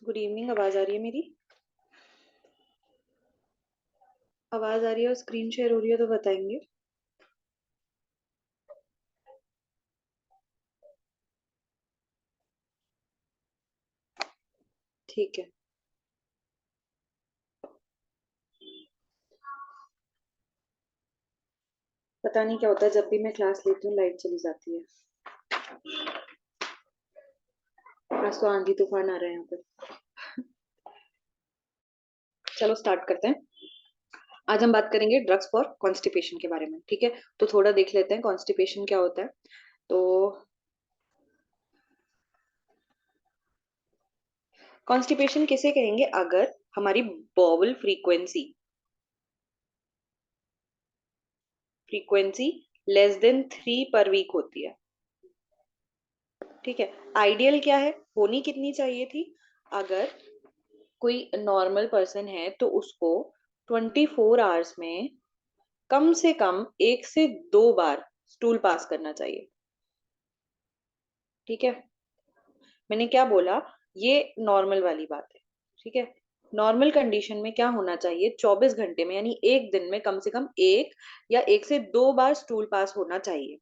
Good evening. आवाज आ रही है मेरी? आवाज आ रही है और स्क्रीन शेयर हो रही है तो बताएंगे। ठीक है। पता नहीं क्या होता है, जब भी मैं क्लास लेती हूँ लाइट चली जाती है। आज तो आंधी तूफान आ रहे हैं यहाँ पे। चलो स्टार्ट करते हैं। आज हम बात करेंगे ड्रग्स फॉर कॉन्स्टिपेशन के बारे में। ठीक है, तो थोड़ा देख लेते हैं कॉन्स्टिपेशन क्या होता है। तो कॉन्स्टिपेशन किसे कहेंगे? अगर हमारी बॉवल फ्रीक्वेंसी लेस देन 3 पर वीक होती है। ठीक है। आइडियल क्या है, होनी कितनी चाहिए थी? अगर कोई नॉर्मल पर्सन है तो उसको 24 आवर्स में कम से कम 1 से 2 बार स्टूल पास करना चाहिए। ठीक है, मैंने क्या बोला? ये नॉर्मल वाली बात है। ठीक है, नॉर्मल कंडीशन में क्या होना चाहिए? 24 घंटे में यानी एक दिन में कम से कम एक या 1 से 2 बार स्टूल पास होना चाहिए।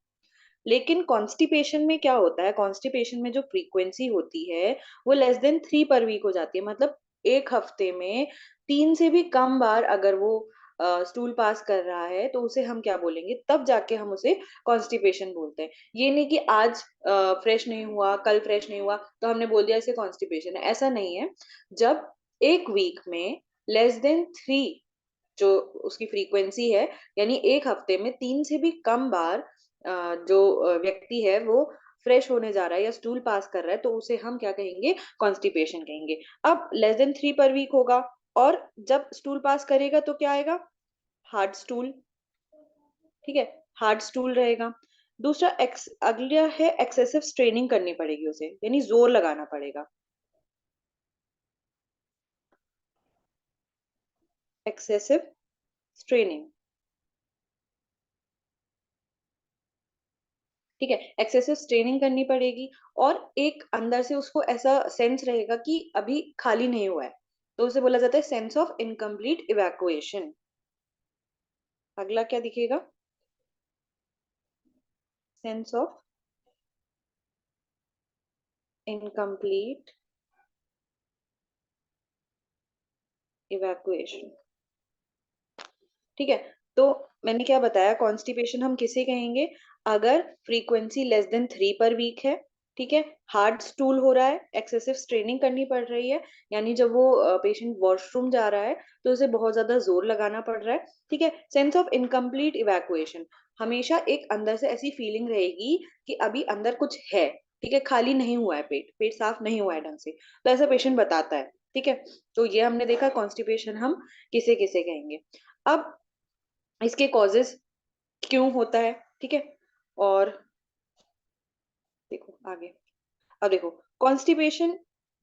लेकिन कॉन्स्टिपेशन में क्या होता है? कॉन्स्टिपेशन में जो फ्रीक्वेंसी होती है वो लेस देन 3 पर वीक हो जाती है। मतलब एक हफ्ते में 3 से भी कम बार अगर वो स्टूल पास कर रहा है तो उसे हम क्या बोलेंगे? तब जाके हम उसे कॉन्स्टिपेशन बोलते हैं। ये नहीं कि आज फ्रेश नहीं हुआ, कल फ्रेश नहीं हुआ तो हमने बोल दिया इसे कॉन्स्टिपेशन है, ऐसा नहीं है। जब एक वीक में लेस देन 3 जो उसकी फ्रीक्वेंसी है, यानी एक हफ्ते में 3 से भी कम बार जो व्यक्ति है वो फ्रेश होने जा रहा है या स्टूल पास कर रहा है तो उसे हम क्या कहेंगे? कॉन्स्टिपेशन कहेंगे। अब लेस देन 3 पर वीक होगा और जब स्टूल पास करेगा तो क्या आएगा? Hard stool. ठीक है, हार्ड स्टूल रहेगा। दूसरा अगला है एक्सेसिव स्ट्रेनिंग करनी पड़ेगी उसे, यानी जोर लगाना पड़ेगा। Excessive straining. ठीक है, एक्सेसिव स्ट्रेनिंग करनी पड़ेगी और एक अंदर से उसको ऐसा सेंस रहेगा कि अभी खाली नहीं हुआ है, तो उसे बोला जाता है सेंस ऑफ इनकम्प्लीट इवैक्यूएशन। अगला क्या दिखेगा? Sense of incomplete evacuation. ठीक है, तो मैंने क्या बताया? कॉन्स्टिपेशन हम किसे कहेंगे? अगर फ्रीक्वेंसी लेस देन 3 पर वीक है। ठीक है, हार्ड स्टूल हो रहा है, एक्सेसिव स्ट्रेनिंग करनी पड़ रही है, यानी जब वो पेशेंट वॉशरूम जा रहा है तो उसे बहुत ज्यादा जोर लगाना पड़ रहा है। ठीक है, सेंस ऑफ इनकम्प्लीट इवैक्यूएशन। हमेशा एक अंदर से ऐसी फीलिंग रहेगी कि अभी अंदर कुछ है। ठीक है, खाली नहीं हुआ है, पेट पेट साफ नहीं हुआ है ढंग से, तो ऐसा पेशेंट बताता है। ठीक है, तो ये हमने देखा कॉन्स्टिपेशन हम किसे किसे कहेंगे। अब इसके कॉजेस क्यों होता है? ठीक है, और देखो आगे। अब देखो, कॉन्स्टिपेशन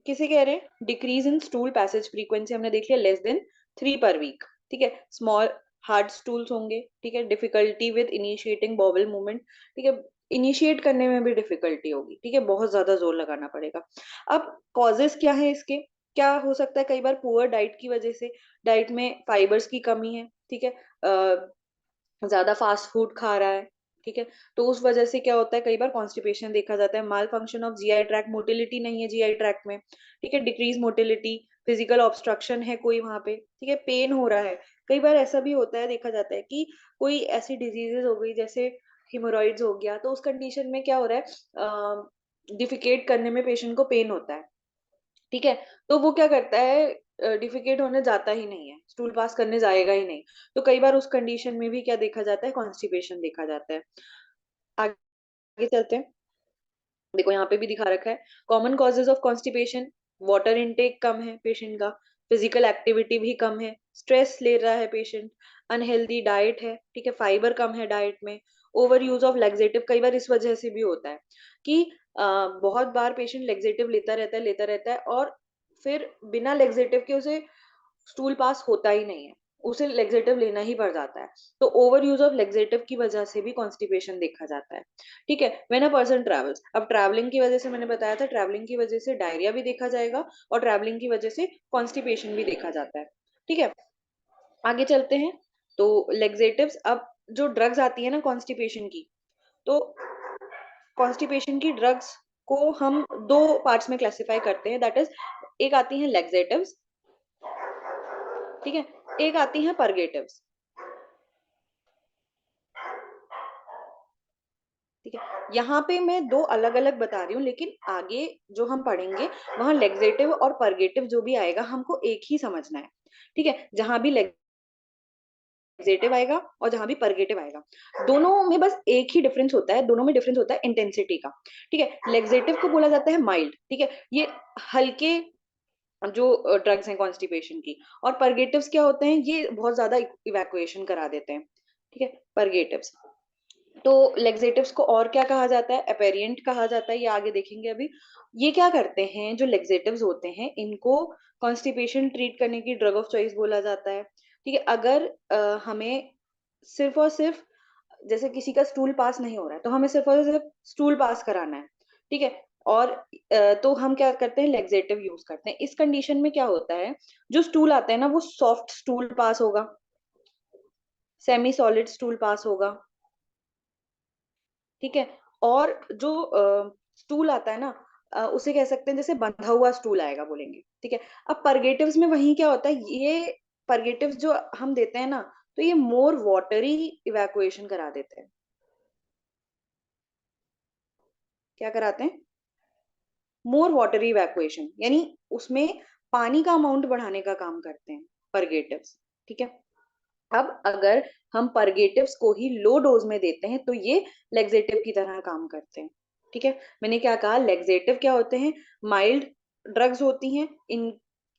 किसे कह रहे हैं? Decrease in stool passage frequency हमने देख लिया, लेस देन 3 पर वीक। ठीक है, स्मॉल हार्ड स्टूल्स होंगे। ठीक है, difficulty with initiating bowel movement. ठीक है, इनिशिएट करने में भी डिफिकल्टी होगी। ठीक है, बहुत ज्यादा जोर लगाना पड़ेगा। अब कॉजेस क्या है इसके? क्या हो सकता है? कई बार पुअर डाइट की वजह से, डाइट में फाइबर्स की कमी है। ठीक है, ज्यादा फास्ट फूड खा रहा है। ठीक है, तो उस वजह से क्या होता है? कई बार कॉन्स्टिपेशन देखा जाता है। Malfunction of GI tract, motility नहीं है जीआई ट्रैक्ट में। ठीक है, डिक्रीज मोटिलिटी, फिजिकल ऑब्स्ट्रक्शन है कोई वहां पे। ठीक है, पेन हो रहा है। कई बार ऐसा भी होता है, देखा जाता है कि कोई ऐसी डिजीजेस हो गई जैसे हिमोरॉइड्स हो गया, तो उस कंडीशन में क्या हो रहा है? डिफिकेट करने में पेशेंट को पेन होता है। ठीक है, तो वो क्या करता है? डिफिकेट होने जाता ही नहीं है, स्टूल पास करने जाएगा ही नहीं। तो कई बार उस कंडीशन में भी क्या देखा जाता है? कॉन्स्टिपेशन देखा जाता है। आगे चलते हैं। देखो यहाँ पे भी दिखा रखा है common causes of constipation. Water intake कम है पेशेंट का, फिजिकल एक्टिविटी भी कम है, स्ट्रेस ले रहा है पेशेंट, अनहेल्दी डाइट है। ठीक है, फाइबर कम है डाइट में, ओवर यूज ऑफ लेग्जेटिव। कई बार इस वजह से भी होता है कि बहुत बार पेशेंट लेग्जेटिव लेता रहता है और फिर बिना लेग्जेटिव के उसे स्टूल पास होता ही नहीं है। उसे लेक्सेटिव लेना ही पड़ जाता है। तो ओवर यूज ऑफ लेक्सेटिव की वजह से भी कॉन्स्टिपेशन देखा जाता है। ठीक है, व्हेन अ पर्सन ट्रेवल्स, अब ट्रैवलिंग की वजह से मैंने बताया था, ट्रैवलिंग की वजह से डायरिया भी देखा जाएगा और ट्रैवलिंग की वजह से कॉन्स्टिपेशन भी देखा जाता है। ठीक है, आगे चलते हैं। तो लेक्सेटिव्स, अब जो ड्रग्स आती है ना कॉन्स्टिपेशन की, तो कॉन्स्टिपेशन की ड्रग्स को हम दो पार्ट्स में क्लासिफाई करते हैं, दैट इज एक आती हैं लेक्सेटिव्स, ठीक है, एक आती हैं परगेटिव्स। ठीक है, यहाँ पे मैं दो अलग अलग बता रही हूँ, लेकिन आगे जो हम पढ़ेंगे वहां लेक्सेटिव और परगेटिव जो भी आएगा हमको एक ही समझना है। ठीक है, जहां भी लेक्सेटिव आएगा और जहां भी परगेटिव आएगा, दोनों में बस एक ही डिफरेंस होता है, दोनों में डिफरेंस होता है इंटेंसिटी का। ठीक है, लेक्सेटिव को बोला जाता है माइल्ड, ठीक है, ये हल्के जो ड्रग्स हैं कॉन्स्टिपेशन की, और परगेटिव्स क्या होते हैं, ये बहुत ज्यादा इवैक्यूएशन करा देते हैं। ठीक है, परगेटिव्स। तो लेक्सेटिव्स को और क्या कहा जाता है, एपेरिएंट कहा जाता है, ये आगे देखेंगे अभी। ये क्या करते हैं, जो लेक्सेटिव्स होते हैं इनको कॉन्स्टिपेशन ट्रीट करने की ड्रग ऑफ चॉइस बोला जाता है। ठीक है, अगर हमें सिर्फ और सिर्फ, जैसे किसी का स्टूल पास नहीं हो रहा है तो हमें सिर्फ और सिर्फ स्टूल पास कराना है। ठीक है, और तो हम क्या करते हैं, लेक्सेटिव यूज करते हैं। इस कंडीशन में क्या होता है, जो स्टूल आता है ना वो सॉफ्ट स्टूल पास होगा, सेमी सॉलिड स्टूल पास होगा। ठीक है, और जो स्टूल आता है ना, उसे कह सकते हैं जैसे बंधा हुआ स्टूल आएगा बोलेंगे। ठीक है, अब परगेटिव्स में वही क्या होता है, ये परगेटिव्स जो हम देते हैं ना, तो ये मोर वाटरी इवैक्यूएशन करा देते हैं। क्या कराते हैं, मोर वाटरी इवैक्यूएशन, यानी उसमें पानी का अमाउंट बढ़ाने का काम करते हैं परगेटिव्स। ठीक है, अब अगर हम परगेटिव्स को ही लो डोज में देते हैं तो ये लेक्सेटिव की तरह काम करते हैं। ठीक है, मैंने क्या कहा, लेक्सेटिव क्या होते हैं, माइल्ड ड्रग्स होती हैं।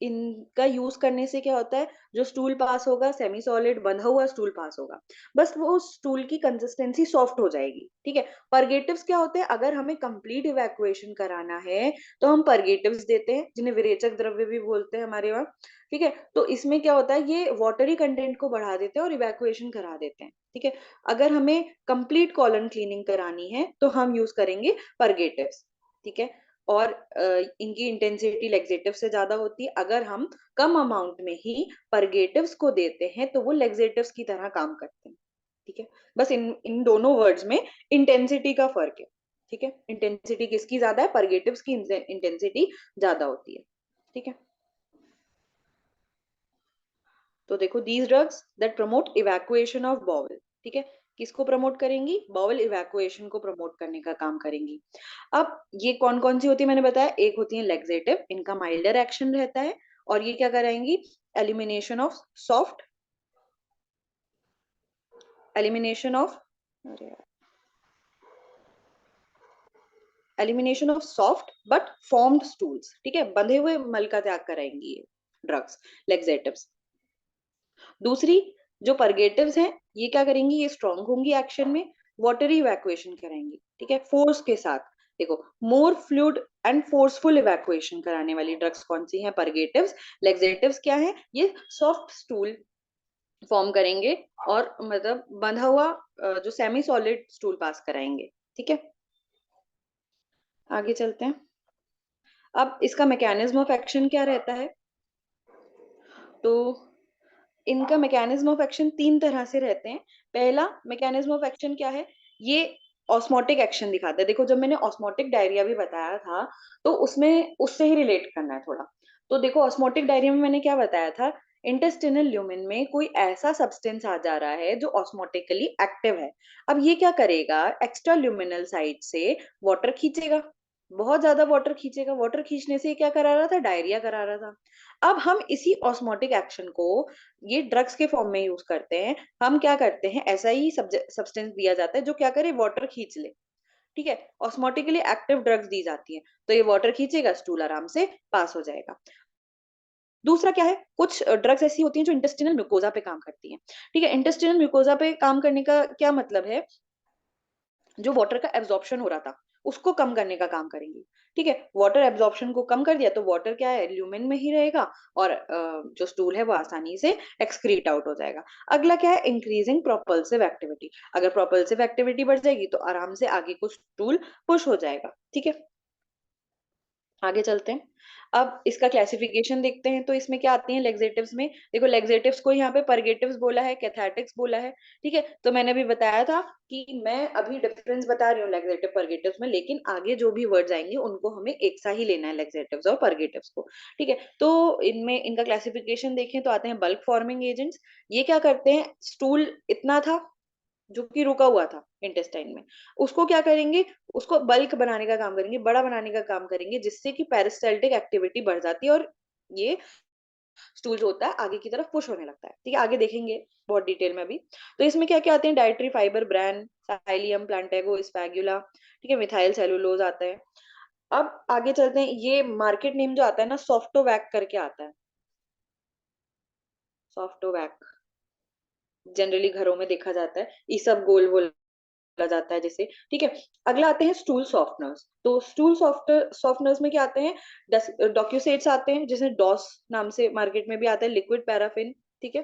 इनका यूज करने से क्या होता है, जो स्टूल पास होगा सेमी सॉलिड बंधा हुआ स्टूल पास होगा, बस वो स्टूल की कंसिस्टेंसी सॉफ्ट हो जाएगी। ठीक है, परगेटिव्स क्या होते हैं, अगर हमें कंप्लीट इवैक्यूएशन कराना है तो हम परगेटिव्स देते हैं, जिन्हें विरेचक द्रव्य भी बोलते हैं हमारे वहाँ। ठीक है, तो इसमें क्या होता है, ये वाटरी कंटेंट को बढ़ा देते हैं और इवैक्यूएशन करा देते हैं। ठीक है, अगर हमें कंप्लीट कॉलन क्लीनिंग करानी है तो हम यूज करेंगे परगेटिव्स। ठीक है, और इनकी इंटेंसिटी लेक्सेटिव से ज्यादा होती है। अगर हम कम अमाउंट में ही परगेटिव्स को देते हैं तो वो लेक्सेटिव्स की तरह काम करते हैं। ठीक है, बस इन इन दोनों वर्ड्स में इंटेंसिटी का फर्क है। ठीक है, इंटेंसिटी किसकी ज्यादा है, परगेटिव्स की इंटेंसिटी ज्यादा होती है। ठीक है, तो देखो, these drugs that promote evacuation of bowel. ठीक है, किसको प्रमोट करेंगी, बॉवल इवैक्यूएशन को प्रमोट करने का काम करेंगी। अब ये कौन कौन सी होती है मैंने बताया, एक होती है लेक्सेटिव, इनका माइल्डर एक्शन रहता है, और ये क्या कराएंगी, elimination of soft, elimination of, elimination of soft but formed stools. ठीक है, बंधे हुए मल का त्याग कराएंगी ये ड्रग्स, लेक्सेटिव्स। दूसरी, जो परगेटिव्स हैं, ये क्या करेंगी, ये स्ट्रांग होंगी एक्शन में, वाटरी इवैक्यूएशन कराएंगी। ठीक है, फोर्स के साथ। देखो, मोर फ्लूइड एंड फोर्सफुल इवैक्यूएशन कराने वाली ड्रग्स कौन सी हैं, परगेटिव्स। लेक्सेटिव्स क्या है, ये सॉफ्ट स्टूल फॉर्म करेंगे और मतलब बंधा हुआ जो सेमी सॉलिड स्टूल पास कराएंगे। ठीक है, आगे चलते हैं। अब इसका मैकेनिज्म ऑफ एक्शन क्या रहता है, तो इनका मैकेनिज्म ऑफ एक्शन तीन तरह से रहते हैं। पहला मैकेनिज्म ऑफ एक्शन क्या है, ये ऑस्मोटिक एक्शन दिखाता है। देखो, जब मैंने ऑस्मोटिक डायरिया भी बताया था तो उसमें उससे ही रिलेट करना है थोड़ा। तो देखो, ऑस्मोटिक डायरिया में मैंने क्या बताया था, इंटेस्टिनल ल्यूमेन में कोई ऐसा सब्सटेंस आ जा रहा है जो ऑस्मोटिकली एक्टिव है। अब ये क्या करेगा, एक्स्ट्रा ल्यूमिनल साइड से वाटर खींचेगा, बहुत ज्यादा वाटर खींचेगा। वाटर खींचने से क्या करा रहा था, डायरिया करा रहा था। अब हम इसी ऑस्मोटिक एक्शन को ये ड्रग्स के फॉर्म में यूज करते हैं। हम क्या करते हैं, ऐसा ही सब्सटेंस दिया जाता है जो क्या करे, वाटर खींच ले। ठीक है, ऑस्मोटिकली एक्टिव ड्रग्स दी जाती है, तो ये वाटर खींचेगा, स्टूल आराम से पास हो जाएगा। दूसरा क्या है, कुछ ड्रग्स ऐसी होती हैं जो इंटेस्टिनल म्यूकोजा पे काम करती हैं। ठीक है, इंटेस्टिनल म्यूकोजा पे काम करने का क्या मतलब है, जो वाटर का एब्जॉर्प्शन हो रहा था उसको कम करने का काम करेंगी। ठीक है, वाटर एब्जॉर्प्शन को कम कर दिया तो वाटर क्या है, ल्यूमेन में ही रहेगा और जो स्टूल है वो आसानी से एक्सक्रीट आउट हो जाएगा। अगला क्या है, इंक्रीजिंग प्रोपल्सिव एक्टिविटी। अगर प्रोपल्सिव एक्टिविटी बढ़ जाएगी तो आराम से आगे को स्टूल पुश हो जाएगा। ठीक है, आगे चलते हैं। अब इसका क्लासिफिकेशन देखते हैं, तो इसमें क्या आती है लेग्जेटिव्स में। देखो लेग्जेटिव्स को यहाँ पे परगेटिव्स बोला है, कैथेटिक्स बोला है। ठीक है, तो मैंने अभी बताया था कि मैं अभी डिफरेंस बता रही हूँ लेग्जेटिव परगेटिव्स में, लेकिन आगे जो भी वर्ड्स आएंगे उनको हमें एक सा ही लेना है, लेग्जेटिव्स और परगेटिव्स को। ठीक है, तो इनमें इनका क्लासिफिकेशन देखें तो आते हैं बल्क फॉर्मिंग एजेंट्स। ये क्या करते हैं, स्टूल इतना था जो कि रुका हुआ था इंटेस्टाइन में, उसको क्या करेंगे, उसको बल्क बनाने का काम करेंगे, बड़ा बनाने का काम करेंगे, जिससे कि पेरिस्टाल्टिक एक्टिविटी बढ़ जाती है और ये स्टूल जो होता है आगे की तरफ पुश होने लगता है। ठीक है, आगे देखेंगे बहुत डिटेल में अभी। तो इसमें क्या क्या आते हैं, dietary fibre, bran, psyllium, Plantago, स्पैगुला, ठीक है, मिथाइल सेलुलोज आता है। अब आगे चलते हैं, ये मार्केट नेम जो आता है ना, सॉफ्टोवैक करके आता है, सॉफ्टोवैक जनरली घरों में देखा जाता है, ये सब गोल बोला जाता है जैसे। ठीक है, अगला आते हैं स्टूल सॉफ्टनर्स। तो स्टूल सॉफ्टनर्स में क्या आते हैं, डॉक्यूसेट्स आते हैं, जैसे डॉस नाम से मार्केट में भी आता है, लिक्विड पैराफिन। ठीक है,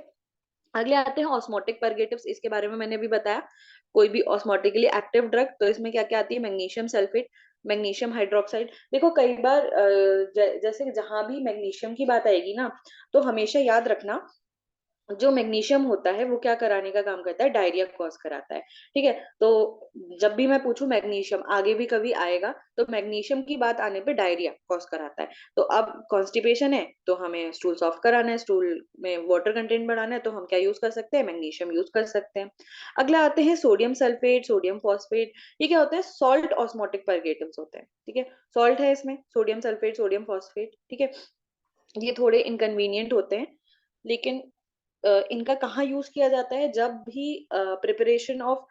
अगले आते हैं ऑस्मोटिक परगेटिव्स, इसके बारे में मैंने अभी बताया, कोई भी ऑस्मोटिकली एक्टिव ड्रग। तो इसमें क्या क्या आती है, मैग्नीशियम सल्फेट, मैग्नीशियम हाइड्रोक्साइड। देखो कई बार जैसे जहां भी मैग्नीशियम की बात आएगी ना, तो हमेशा याद रखना जो मैग्नीशियम होता है वो क्या कराने का काम करता है, डायरिया कॉज कराता है। ठीक है, तो जब भी मैं पूछूं मैग्नीशियम, आगे भी कभी आएगा, तो मैग्नीशियम की बात आने पे डायरिया कॉज कराता है। तो अब कॉन्स्टिपेशन है तो हमें स्टूल सॉफ्ट कराना है, स्टूल में वाटर कंटेंट बढ़ाना है, तो हम क्या यूज कर सकते हैं, मैग्नीशियम यूज कर सकते हैं। अगला आते हैं सोडियम सल्फेट, सोडियम फॉस्फेट। ये क्या होता है, सॉल्ट ऑस्मोटिक परगेटिव्स होते हैं। ठीक है, सॉल्ट है इसमें, सोडियम सल्फेट, सोडियम फॉस्फेट। ठीक है, ये थोड़े इनकन्वीनियंट होते हैं, लेकिन इनका कहाँ यूज किया जाता है, जब भी प्रिपरेशन ऑफ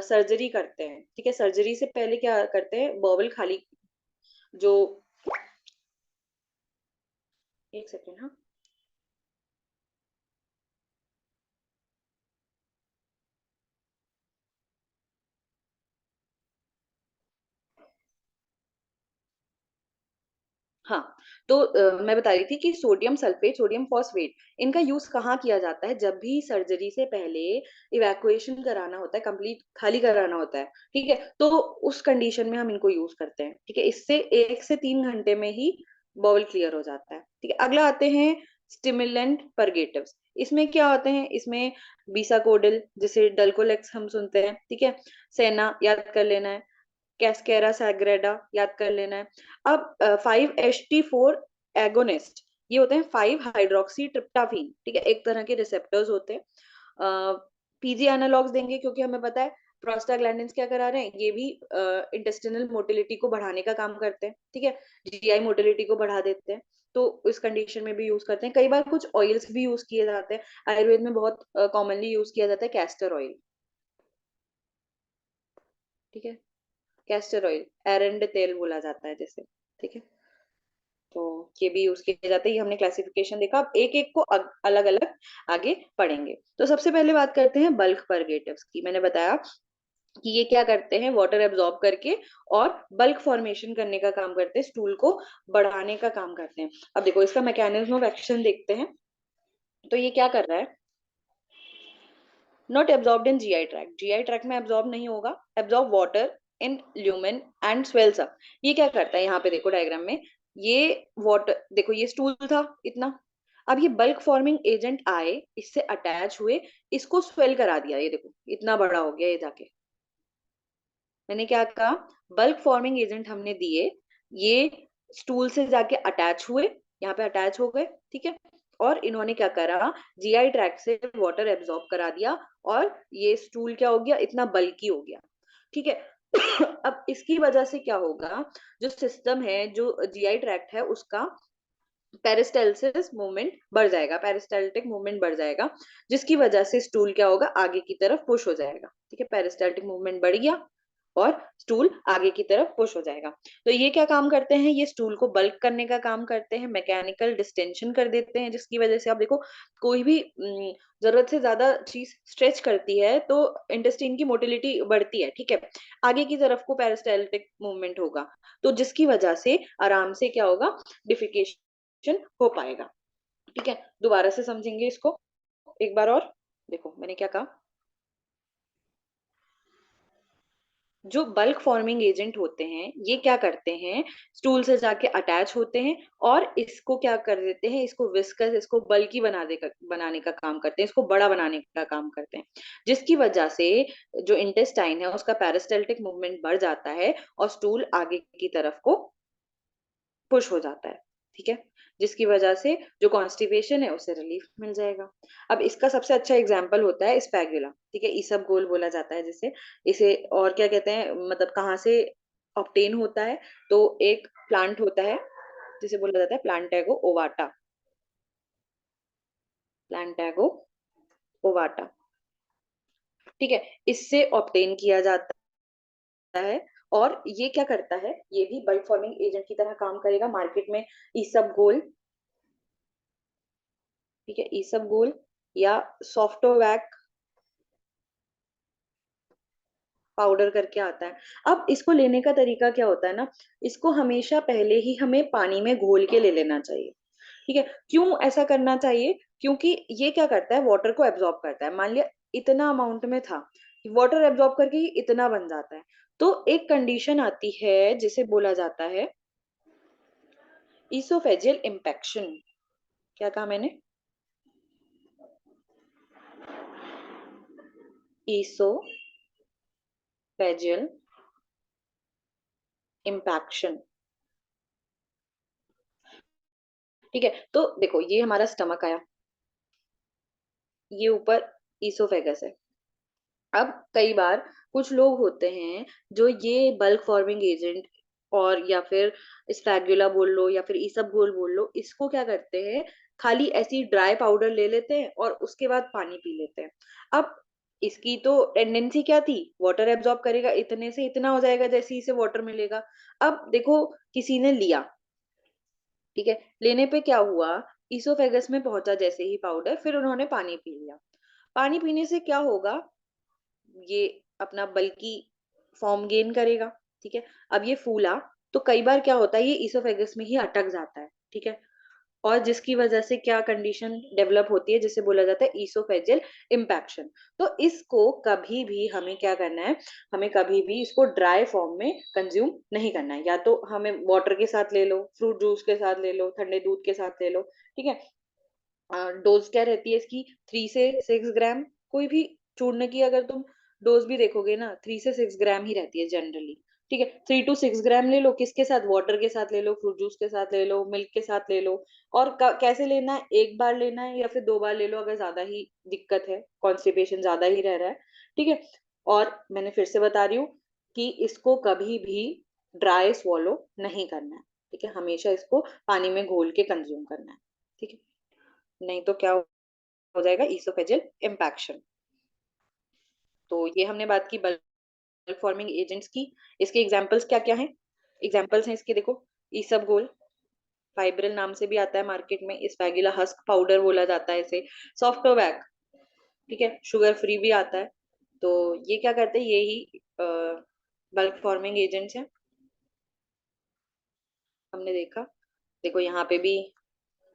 सर्जरी करते हैं। ठीक है, सर्जरी से पहले क्या करते हैं, बॉवल खाली जो, एक सेकेंड हाँ। हाँ, तो मैं बता रही थी कि सोडियम सल्फेट, सोडियम फॉस्फेट, इनका यूज कहाँ किया जाता है, जब भी सर्जरी से पहले इवैक्यूएशन कराना होता है, कंप्लीट खाली कराना होता है। ठीक है, तो उस कंडीशन में हम इनको यूज करते हैं। ठीक है, इससे 1 से 3 घंटे में ही बॉवल क्लियर हो जाता है। ठीक है, अगला आते हैं स्टिमुलेंट परगेटिव्स। इसमें क्या होते हैं, इसमें बीसाकोडिल, जैसे डल्कोलेक्स हम सुनते हैं। ठीक है, सेना याद कर लेना है, कैस्केरा सैग्रेडा याद कर लेना है। अब 5-HT4 एगोनिस्ट, ये होते हैं 5 हाइड्रोक्सी ट्रिप्टाफीन। ठीक है, एक तरह के रिसेप्टर्स होते हैं। पीजी एनालॉग्स देंगे क्योंकि हमें पता है प्रोस्टाग्लैंडिन्स क्या करा रहे हैं, ये भी इंटेस्टिनल मोटिलिटी को बढ़ाने का काम करते हैं। ठीक है, जीआई मोटिलिटी को बढ़ा देते हैं, तो इस कंडीशन में भी यूज करते हैं। कई बार कुछ ऑयल्स भी यूज किए जाते हैं, आयुर्वेद में बहुत कॉमनली यूज किया जाता है कैस्टर ऑयल। ठीक है, कैस्टर ऑयल, एरंड तेल बोला जाता है जैसे। ठीक है, तो ये भी यूज किए जाते हैं। ये हमने क्लासिफिकेशन देखा, अब एक एक को अलग अलग आगे पढ़ेंगे। तो सबसे पहले बात करते हैं बल्क परगेटिव्स की। मैंने बताया कि ये क्या करते हैं, वाटर एब्जॉर्ब करके और बल्क फॉर्मेशन करने का काम करते हैं, स्टूल को बढ़ाने का काम करते हैं। अब देखो इसका मैकेनिज्म ऑफ एक्शन देखते हैं। तो ये क्या कर रहा है, not absorbed in GI tract, GI tract में एब्जॉर्ब नहीं होगा, absorb water in lumen and swells up. ये क्या करता है, यहाँ पे देखो डायग्राम में, ये वाटर देखो, ये स्टूल था इतना, अब ये बल्क फॉर्मिंग एजेंट आए, इससे अटैच हुए, इसको स्वेल करा दिया, ये देखो इतना बड़ा हो गया ये जाके। मैंने क्या कहा, बल्क फॉर्मिंग एजेंट हमने दिए, ये स्टूल से जाके अटैच हुए, यहाँ पे अटैच हो गए। ठीक है, और इन्होंने क्या करा, जीआई ट्रैक से वाटर एब्जॉर्ब करा दिया, और ये स्टूल क्या हो गया, इतना बल्की हो गया। ठीक है, अब इसकी वजह से क्या होगा, जो सिस्टम है, जो जीआई ट्रैक्ट है, उसका पेरिस्टालसिस मूवमेंट बढ़ जाएगा, पेरिस्टाल्टिक मूवमेंट बढ़ जाएगा, जिसकी वजह से स्टूल क्या होगा, आगे की तरफ पुश हो जाएगा। ठीक है, पेरिस्टाल्टिक मूवमेंट बढ़ गया, और स्टूल आगे की तरफ पुश हो जाएगा। तो ये क्या काम करते हैं, ये स्टूल को बल्क करने का काम करते हैं, मैकेनिकल डिस्टेंशन कर देते हैं, जिसकी वजह से आप देखो कोई भी जरूरत से ज्यादा चीज स्ट्रेच करती है तो इंटेस्टाइन की मोटिलिटी बढ़ती है, ठीक है, आगे की तरफ को पेरिस्टाल्टिक मूवमेंट होगा, तो जिसकी वजह से आराम से क्या होगा, डिफिकेशन हो पाएगा। ठीक है, दोबारा से समझेंगे इसको एक बार और। देखो मैंने क्या कहा, जो बल्क फॉर्मिंग एजेंट होते हैं ये क्या करते हैं, स्टूल से जाके अटैच होते हैं और इसको क्या कर देते हैं, इसको विस्कस, इसको बल्की बनाने का काम करते हैं, इसको बड़ा बनाने का काम करते हैं, जिसकी वजह से जो इंटेस्टाइन है उसका पेरिस्टाल्टिक मूवमेंट बढ़ जाता है और स्टूल आगे की तरफ को पुश हो जाता है। ठीक है, जिसकी वजह से जो कॉन्स्टिपेशन है उसे रिलीफ मिल जाएगा। अब इसका सबसे अच्छा एग्जाम्पल होता है स्पैगुला, ठीक है, ईसबगोल बोला जाता है जिसे, इसे और क्या कहते हैं, मतलब कहाँ से ऑब्टेन होता है, तो एक प्लांट होता है जिसे बोला जाता है प्लांटेगो ओवाटा, प्लांटेगो ओवाटा, ठीक है, इससे ऑब्टेन किया जाता है। और ये क्या करता है, ये भी बल्क फॉर्मिंग एजेंट की तरह काम करेगा मार्केट में। ईसबगोल, ठीक है, ईसबगोल या सॉफ्टोवैक पाउडर करके आता है। अब इसको लेने का तरीका क्या होता है ना, इसको हमेशा पहले ही हमें पानी में घोल के ले लेना चाहिए। ठीक है, क्यों ऐसा करना चाहिए, क्योंकि ये क्या करता है, वाटर को एब्जॉर्ब करता है। मान लिया इतना अमाउंट में था, वाटर एब्जॉर्ब करके ही इतना बन जाता है, तो एक कंडीशन आती है जिसे बोला जाता है ईसोफेजियल इम्पैक्शन। क्या कहा मैंने, ईसोफेजियल इम्पैक्शन। ठीक है, तो देखो ये हमारा स्टमक आया, ये ऊपर ईसोफेगस है। अब कई बार कुछ लोग होते हैं जो ये बल्क फॉर्मिंग एजेंट और या फिर स्पैगुला बोल लो या फिर ईसबगोल बोल लो, इसको क्या करते हैं, खाली ऐसी ड्राई पाउडर ले लेते हैं और उसके बाद पानी पी लेते हैं। अब इसकी तो टेंडेंसी क्या थी, वाटर एब्जॉर्ब करेगा, इतने से इतना हो जाएगा जैसे ही इसे वाटर मिलेगा। अब देखो किसी ने लिया, ठीक है, लेने पे क्या हुआ, ईसोफेगस में पहुंचा जैसे ही पाउडर, फिर उन्होंने पानी पी लिया। पानी पीने से क्या होगा, ये अपना बल्कि फॉर्म गेन करेगा। ठीक है, अब ये फूला तो कई बार क्या होता है, ये ईसोफेगस में ही अटक जाता है। ठीक है, और जिसकी वजह से क्या कंडीशन डेवलप होती है, जिसे बोला जाता है ईसोफेजियल इम्पैक्शन। तो इसको कभी भी हमें क्या करना है, हमें कभी भी इसको ड्राई फॉर्म में कंज्यूम नहीं करना है, या तो हमें वाटर के साथ ले लो, फ्रूट जूस के साथ ले लो, ठंडे दूध के साथ ले लो। ठीक है, डोज क्या रहती है इसकी, 3 से 6 ग्राम। कोई भी चूर्ण की अगर तुम डोज भी देखोगे ना, 3 से 6 ग्राम ही रहती है जनरली। ठीक है, 3 to 6 ग्राम ले लो, किसके साथ, वाटर के साथ ले लो, फ्रूट जूस के साथ ले लो, मिल्क के साथ ले लो। और कैसे लेना है, एक बार लेना है या फिर 2 बार ले लो अगर ज्यादा ही दिक्कत है, कॉन्स्टिपेशन ज्यादा ही रह रहा है। ठीक है, और मैंने फिर से बता रही हूँ कि इसको कभी भी ड्राई स्वॉलो नहीं करना है। ठीक है, हमेशा इसको पानी में घोल के कंज्यूम करना है। ठीक है, नहीं तो क्या हो जाएगा, ईसोफेजियल इम्पैक्शन। तो ये हमने बात की बल्क फॉर्मिंग एजेंट्स की। इसके एग्जांपल्स क्या क्या हैं, एग्जांपल्स हैं इसके, देखो ईसबगोल, फाइब्रिल नाम से भी आता है मार्केट में, स्पैगुला हस्क पाउडर बोला जाता है इसे, सॉफ्टोवैक, ठीक है, शुगर फ्री भी आता है। तो ये क्या करते हैं, यही बल्क फॉर्मिंग एजेंट्स हैं, हमने देखा। देखो यहाँ पे भी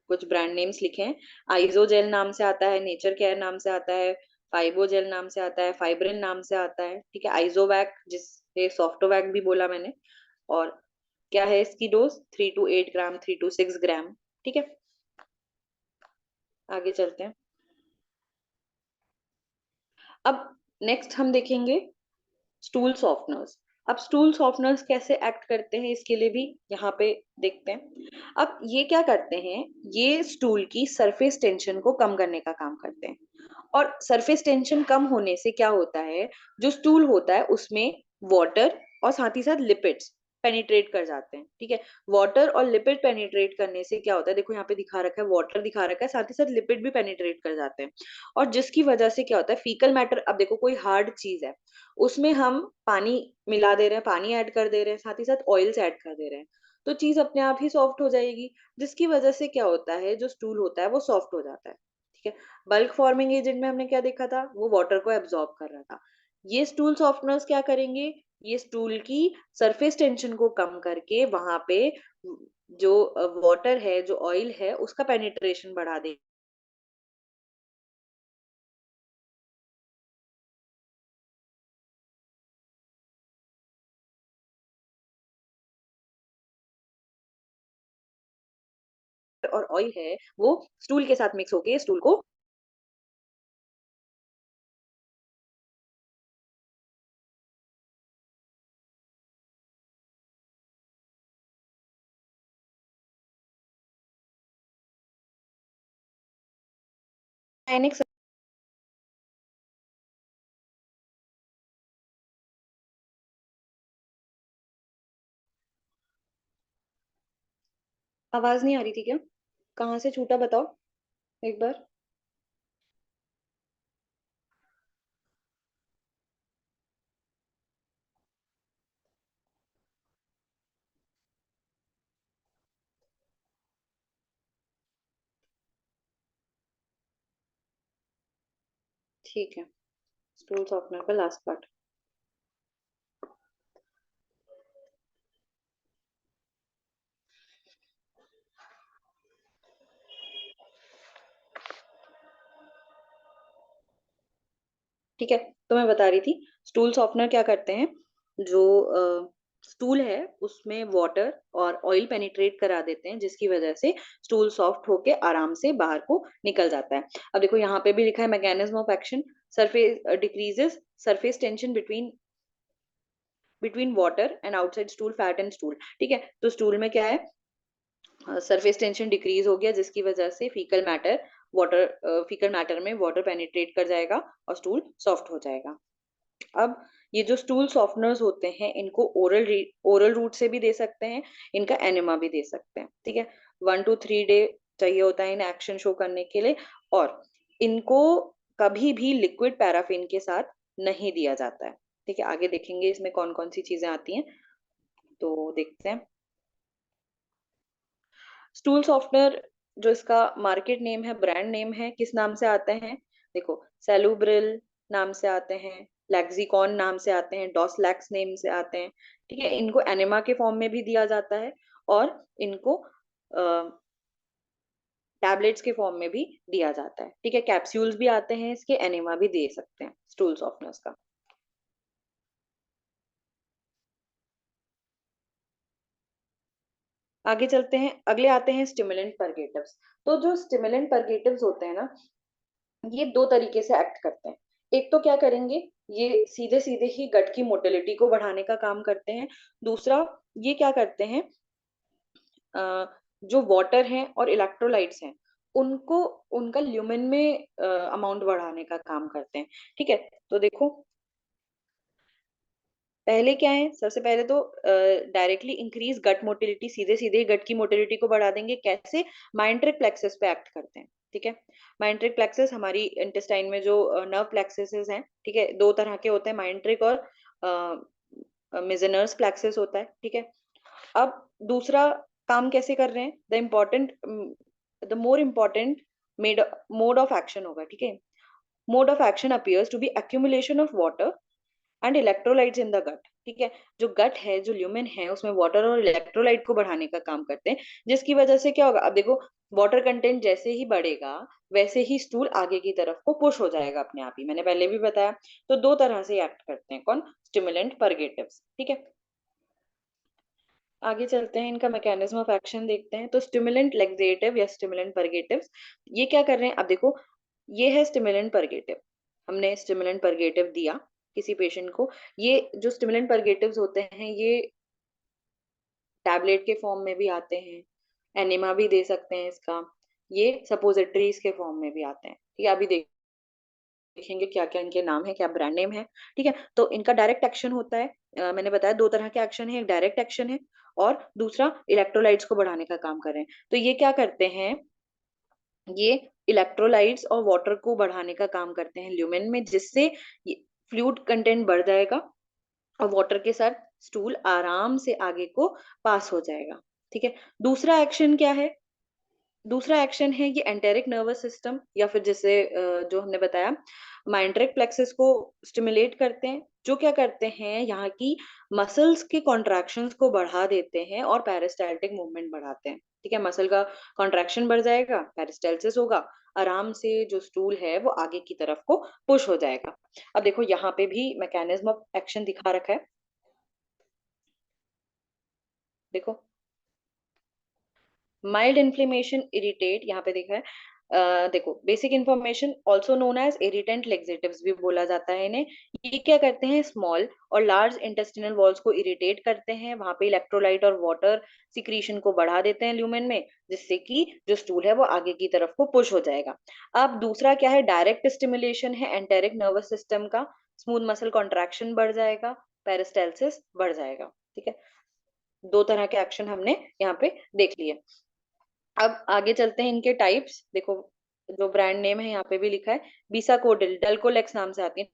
कुछ ब्रांड नेम्स लिखे हैं, आइजोजेल नाम से आता है, नेचर केयर नाम से आता है, फाइबोजेल नाम से आता है, फाइब्रिन नाम से आता है। ठीक है, आइजोवैक जिसे सॉफ्टोवैक भी बोला मैंने। और क्या है इसकी डोज, 3 to 8 ग्राम, 3 to 6 ग्राम। ठीक है, आगे चलते हैं। अब नेक्स्ट हम देखेंगे स्टूल सॉफ्टनर्स। अब स्टूल सॉफ्टनर्स कैसे एक्ट करते हैं, इसके लिए भी यहाँ पे देखते हैं। अब ये क्या करते हैं, ये स्टूल की सरफेस टेंशन को कम करने का काम करते हैं। और सरफेस टेंशन कम होने से क्या होता है, जो स्टूल होता है उसमें वाटर और साथ ही साथ लिपिड्स, पेनिट्रेट कर जाते हैं, ठीक है। वाटर और लिपिड पेनिट्रेट करने से क्या होता है, देखो यहाँ पे दिखा रखा है, वाटर दिखा रखा है, साथ ही साथ लिपिड भी पेनिट्रेट कर जाते हैं। और जिसकी वजह से क्या होता है, फीकल मैटर, अब देखो कोई हार्ड चीज है, उसमें हम पानी मिला दे रहे हैं, पानी ऐड कर दे रहे हैं, साथ ही साथ ऑयल्स ऐड कर दे रहे हैं, तो चीज अपने आप ही सॉफ्ट हो जाएगी, जिसकी वजह से क्या होता है, जो स्टूल होता है वो सॉफ्ट हो जाता है, ठीक है। बल्क फॉर्मिंग एजेंट में हमने क्या देखा था, वो वाटर को एब्जॉर्ब कर रहा था। ये स्टूल सॉफ्टनर्स क्या करेंगे, ये स्टूल की सरफेस टेंशन को कम करके वहां पे जो वाटर है, जो ऑयल है, उसका पेनिट्रेशन बढ़ा देंगे और ऑयल है वो स्टूल के साथ मिक्स होके स्टूल को, रासायनिक, आवाज नहीं आ रही थी क्या, कहाँ से छूटा बताओ एक बार। ठीक है, स्टूल सॉफ्टनर का लास्ट पार्ट। ठीक है, तो मैं बता रही थी, स्टूल सॉफ्टनर क्या करते हैं, जो स्टूल है उसमें वाटर और ऑयल पेनिट्रेट करा देते हैं, जिसकी वजह से स्टूल सॉफ्ट होके आराम से बाहर को निकल जाता है। अब देखो यहाँ पे भी लिखा है mechanism of action, surface decreases surface tension between water and outside stool fat and stool, ठीक है। तो स्टूल में क्या है, सरफेस टेंशन डिक्रीज हो गया, जिसकी वजह से फीकल मैटर में वाटर पेनिट्रेट कर जाएगा और स्टूल सॉफ्ट हो जाएगा। अब ये जो स्टूल सॉफ्टनर्स होते हैं, इनको ओरल रूट से भी दे सकते हैं, इनका एनेमा भी दे सकते हैं, ठीक है। 1 to 3 डे चाहिए होता है इन एक्शन शो करने के लिए, और इनको कभी भी लिक्विड पैराफिन के साथ नहीं दिया जाता है, ठीक है। आगे देखेंगे इसमें कौन कौन सी चीजें आती हैं, तो देखते हैं। स्टूल सॉफ्टनर जो इसका मार्केट नेम है, ब्रांड नेम है, किस नाम से आते हैं, देखो, सेलुब्रिल नाम से आते हैं, लैक्सिकॉन नाम से आते हैं, डॉसलैक्स नेम से आते हैं, ठीक है। इनको एनेमा के फॉर्म में भी दिया जाता है, और इनको टैबलेट्स के फॉर्म में भी दिया जाता है, ठीक है। कैप्सूल्स भी आते हैं इसके, एनेमा भी दे सकते हैं स्टूल सॉफ्टनर्स का। आगे चलते हैं, अगले आते हैं स्टिमुलेंट परगेटिव्स। तो जो स्टिमुलेंट परगेटिव्स होते हैं ना, ये दो तरीके से एक्ट करते हैं। एक तो क्या करेंगे, ये सीधे सीधे ही गट की मोटिलिटी को बढ़ाने का काम करते हैं। दूसरा, ये क्या करते हैं, जो वाटर हैं और इलेक्ट्रोलाइट्स हैं, उनको उनका ल्यूमेन में अमाउंट बढ़ाने का काम करते हैं, ठीक है। तो देखो, पहले क्या है, सबसे पहले तो डायरेक्टली इंक्रीज गट मोटिलिटी, सीधे सीधे गट की मोटिलिटी को बढ़ा देंगे, कैसे, माइंट्रिक प्लेक्सस पे एक्ट करते हैं, ठीक है। माइंट्रिक प्लेक्सस हमारी इंटेस्टाइन में जो नर्व प्लेक्सस हैं, ठीक है, दो तरह के होते हैं, माइंट्रिक और मिजनर्स प्लेक्सस होता है, ठीक है। अब दूसरा काम कैसे कर रहे हैं, the more important mode of action होगा, ठीक है। Mode of action appears to be accumulation of water and electrolytes in the gut, ठीक है। जो गट है, जो ल्यूमेन है, उसमें वाटर और इलेक्ट्रोलाइट को बढ़ाने का काम करते हैं, जिसकी वजह से क्या होगा, अब देखो, वाटर कंटेंट जैसे ही बढ़ेगा, वैसे ही स्टूल आगे की तरफ को पुश हो जाएगा अपने आप ही, मैंने पहले भी बताया। तो दो तरह से एक्ट करते हैं कौन, स्टिमुलेंट परगेटिव्स, ठीक है। आगे चलते हैं, इनका मैकेनिज्म ऑफ एक्शन देखते हैं। तो स्टिमुलेंट लेक्सेटिव या स्टिमुलेंट परगेटिव्स, ये क्या कर रहे हैं, अब देखो, ये है स्टिमुलेंट परगेटिव, हमने स्टिमुलेंट परगेटिव दिया किसी पेशेंट को। ये जो स्टिमुलेंट परगेटिव्स होते हैं, ये टैबलेट के फॉर्म में भी आते हैं, एनिमा भी दे सकते हैं इसका, ये सपोजिटरीज के फॉर्म में भी आते हैं, ठीक है। अभी देख देखेंगे क्या क्या इनके नाम है, क्या ब्रांड नेम है। ठीक है, तो इनका डायरेक्ट एक्शन होता है। मैंने बताया दो तरह के एक्शन है, एक डायरेक्ट एक्शन है और दूसरा इलेक्ट्रोलाइट्स को बढ़ाने का काम कर रहे हैं। तो ये क्या करते हैं, ये इलेक्ट्रोलाइट्स और वाटर को बढ़ाने का काम करते हैं ल्यूमेन में, जिससे फ्लूइड कंटेंट बढ़ जाएगा और वाटर के साथ स्टूल आराम से आगे को पास हो जाएगा। ठीक है, दूसरा एक्शन क्या है, दूसरा एक्शन है ये एंटेरिक नर्वस सिस्टम या फिर जैसे जो हमने बताया माइंट्रिक प्लेक्सस को स्टिमुलेट करते हैं, जो क्या करते हैं यहाँ की मसल्स के कॉन्ट्रैक्शंस को बढ़ा देते हैं और पेरिस्टाल्टिक मूवमेंट बढ़ाते हैं। ठीक है, मसल का कॉन्ट्रैक्शन बढ़ जाएगा, पेरिस्टाल्सिस होगा, आराम से जो स्टूल है वो आगे की तरफ को पुश हो जाएगा। अब देखो यहाँ पे भी मैकेनिज्म ऑफ एक्शन दिखा रखा है, देखो माइल्ड इन्फ्लेमेशन इरिटेट यहाँ पे देखा है। देखो basic information also known as irritant laxatives भी बोला जाता है इन्हें। ये क्या करते हैं, स्मॉल और लार्ज इंटेस्टिनल वॉल्स को इरिटेट करते हैं, वहां पे इलेक्ट्रोलाइट और वाटर सिक्रीशन को बढ़ा देते हैं ल्यूमेन में, जिससे कि जो स्टूल है वो आगे की तरफ को पुश हो जाएगा। अब दूसरा क्या है, डायरेक्ट स्टिमुलेशन है एंटेरिक नर्वस सिस्टम का, स्मूथ मसल कॉन्ट्रैक्शन बढ़ जाएगा, पेरिस्टाल्सिस बढ़ जाएगा। ठीक है, दो तरह के एक्शन हमने यहाँ पे देख लिए। अब आगे चलते हैं इनके टाइप्स, देखो जो ब्रांड नेम है यहाँ पे भी लिखा है, बीसाकोडिल डल्कोलेक्स नाम से आती है,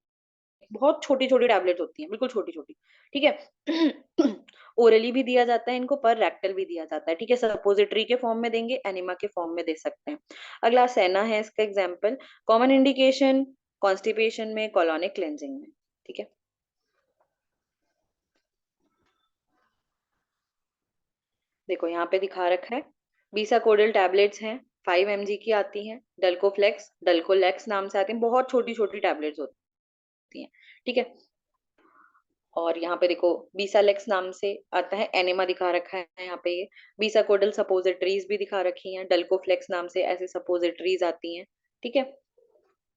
बहुत छोटी छोटी टैबलेट होती हैं, बिल्कुल छोटी छोटी। ठीक है, ओरली भी दिया जाता है इनको, पर रेक्टल भी दिया जाता है। ठीक है, सपोजिटरी के फॉर्म में देंगे, एनिमा के फॉर्म में दे सकते हैं। अगला सेना है इसका एग्जाम्पल, कॉमन इंडिकेशन कॉन्स्टिपेशन में, कॉलोनिक क्लेंजिंग में। ठीक है, देखो यहाँ पे दिखा रखा है, बीसाकोडिल टैबलेट्स हैं, 5 mg की आती हैं, डल्कोफ्लेक्स डल्कोलेक्स नाम से आती हैं, बहुत छोटी छोटी टैबलेट्स होती हैं। ठीक है, और यहाँ पे देखो बीसालेक्स नाम से आता है, एनेमा दिखा रखा है यहाँ पे, ये बीसाकोडल सपोजिटरीज भी दिखा रखी हैं, डल्कोफ्लेक्स नाम से ऐसे सपोजिटरीज आती हैं। ठीक है,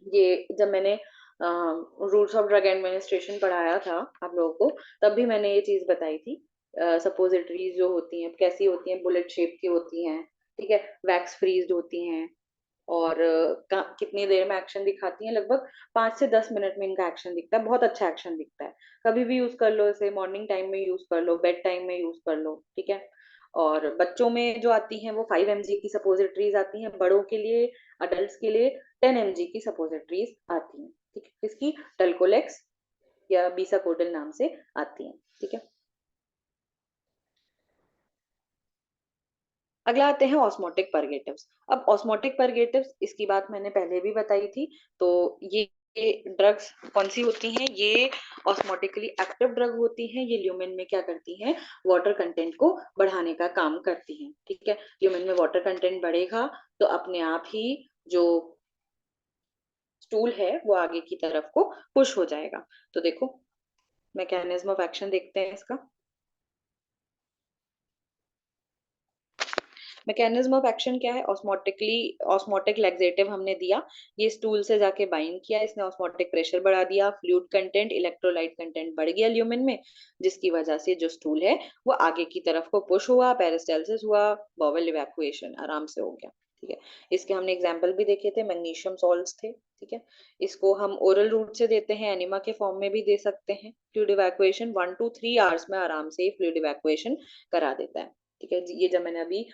ये जब मैंने रूल्स ऑफ ड्रग एडमिनिस्ट्रेशन पढ़ाया था आप लोगों को, तब भी मैंने ये चीज बताई थी। सपोजिटरीज जो होती हैं कैसी होती हैं, बुलेट शेप की होती हैं। ठीक है, वैक्स फ्रीज होती हैं और कितनी देर में एक्शन दिखाती हैं, लगभग 5 से 10 मिनट में इनका एक्शन दिखता है, बहुत अच्छा एक्शन दिखता है। कभी भी यूज कर लो इसे, मॉर्निंग टाइम में यूज कर लो, बेड टाइम में यूज कर लो। ठीक है, और बच्चों में जो आती हैं वो 5 mg की सपोजिटरीज आती हैं, बड़ों के लिए अडल्ट के लिए 10 mg की सपोजिटरीज आती हैं। ठीक है, इसकी टल्कोलेक्स या बीसाकोडल नाम से आती हैं। ठीक है, अगला आते हैं ऑस्मोटिक परगेटिव्स। अब ऑस्मोटिक परगेटिव्स इसकी बात मैंने पहले भी बताई थी। तो ये ड्रग्स कौन सी होती हैं, ये ऑस्मोटिकली एक्टिव ड्रग होती हैं। ये ल्यूमेन में क्या करती हैं, वाटर कंटेंट को बढ़ाने का काम करती हैं। ठीक है, ल्यूमेन में वाटर कंटेंट बढ़ेगा तो अपने आप ही जो स्टूल है वो आगे की तरफ को पुश हो जाएगा। तो देखो मैकेनिज्म ऑफ एक्शन देखते हैं इसका। मैकेनिज्म ऑफ एक्शन क्या है, ऑस्मोटिक लैक्सेटिव हमने दिया, ये स्टूल से जाके बाइंड किया, इसने ऑस्मोटिक प्रेशर बढ़ा दिया, फ्लूइड कंटेंट इलेक्ट्रोलाइट कंटेंट बढ़ गया ल्यूमेन में, जिसकी वजह से जो स्टूल है वो आगे की तरफ को पुश हुआ, पेरिस्टाल्सिस हुआ, बॉवल इवैक्यूएशन आराम से हो गया। ठीक है, इसके हमने एग्जाम्पल भी देखे थे, मैग्नीशियम सॉल्ट्स थे। ठीक है, इसको हम ओरल रूट से देते हैं, एनिमा के फॉर्म में भी दे सकते हैं। फ्लूइड इवैक्यूएशन 1 to 3 आवर्स में आराम से फ्लूइड इवैक्यूएशन करा देता है। ठीक है, ये जब मैंने अभी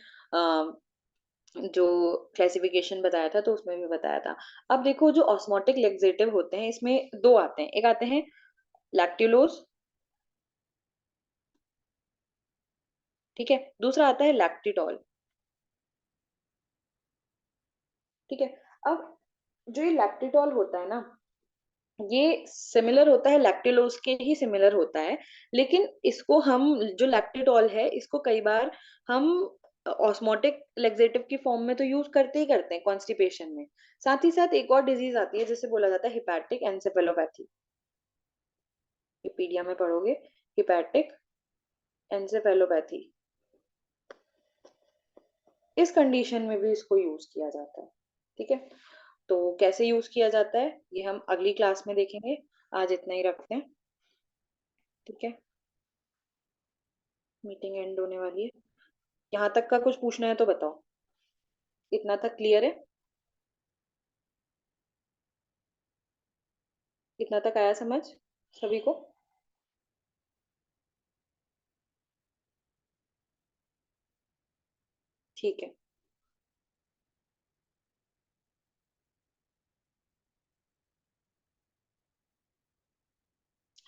जो क्लासिफिकेशन बताया था तो उसमें भी बताया था। अब देखो जो ऑस्मोटिक लेक्सेटिव होते हैं इसमें दो आते हैं, एक आते हैं लैक्टुलोज, ठीक है, दूसरा आता है लैक्टिटॉल। ठीक है, अब जो ये लैक्टिटॉल होता है ना, ये सिमिलर होता है लैक्टिलोज के ही सिमिलर होता है, लेकिन इसको हम जो लैक्टिटॉल है इसको कई बार हम ऑस्मोटिक लेक्सेटिव की फॉर्म में तो यूज करते ही करते हैं कॉन्स्टिपेशन में। साथ ही साथ एक और डिजीज आती है जिसे बोला जाता है हिपैटिक एंसेफेलोपैथी, विकिपीडिया में पढ़ोगे, हिपैटिक एंसेफेलोपैथी। इस कंडीशन में भी इसको यूज किया जाता है। ठीक है, तो कैसे यूज किया जाता है ये हम अगली क्लास में देखेंगे, आज इतना ही रखते हैं। ठीक है, मीटिंग एंड होने वाली है। यहाँ तक का कुछ पूछना है तो बताओ, इतना तक क्लियर है? इतना तक आया समझ सभी को? ठीक है।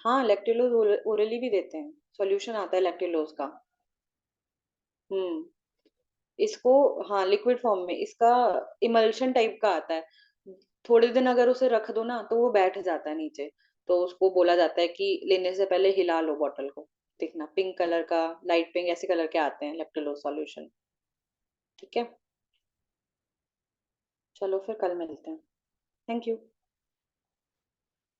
हाँ, लैक्टेलोज ओरली भी देते हैं, सॉल्यूशन आता है लैक्टेलोज का। हम्म। इसको, हाँ लिक्विड फॉर्म में इसका इमल्शन टाइप का आता है। थोड़े दिन अगर उसे रख दो ना तो वो बैठ जाता है नीचे। तो उसको बोला जाता है कि लेने से पहले हिला लो बॉटल को। देखना पिंक कलर का, लाइट पिंक ऐसे कलर के आते हैं लैक्टेलोज सॉल्यूशन। ठीक है। चलो फिर कल मिलते हैं। Thank you.